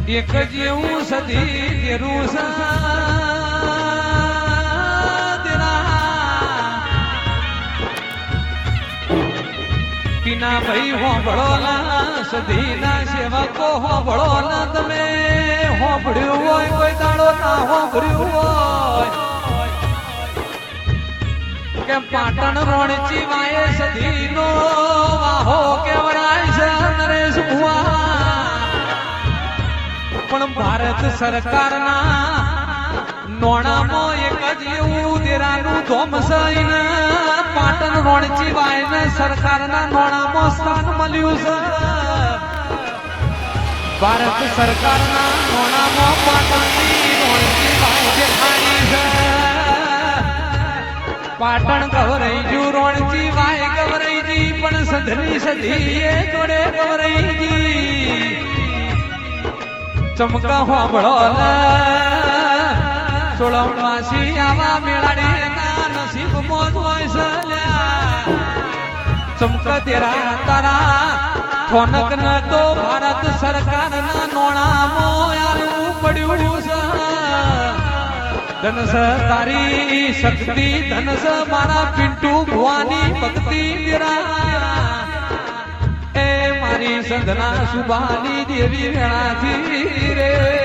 એક જ એવું સદી તેરું પીના ભાઈ હોંભળો ના સદી ના સેવકો હોંભળો ના તમે હોંભળ્યું હોય કોઈ દાડો ના હોંભળ્યું હોય કે પાટણ રોણચી વાય સદી નો વાહો કેવરાય છે નરેશ ભુવા પણ ભારત સરકારના નોણામાં એક જ એવું દેરાનું ધોમ સઈને પાટણ રોણચી વાયને સરકારના નોણામાં સ્થાન મળ્યું છે ભારત સરકારના નોણામાં પાટણની રોણચી વાય દેખાડી છે પાટણ ગવરાઈજી રોણચી વાય ગવરાઈજી પણ સંધની સધી એ જોડે ગવરાઈજી ચમકા હોંભળો સોળમવાસી આવા મેળાડી ના નસીબ મોજ હોય છે ચમકા તેરા તારા થોનક ન તો ભારત સરકારના નોણામાં આવું પડ્યું છે ધનસ તારી શક્તિ ધનસ મારા પિન્ટુ ભુવાની ભક્તિ તેરા એ મારી સંધના સુબાની દેવી વેણાથી રે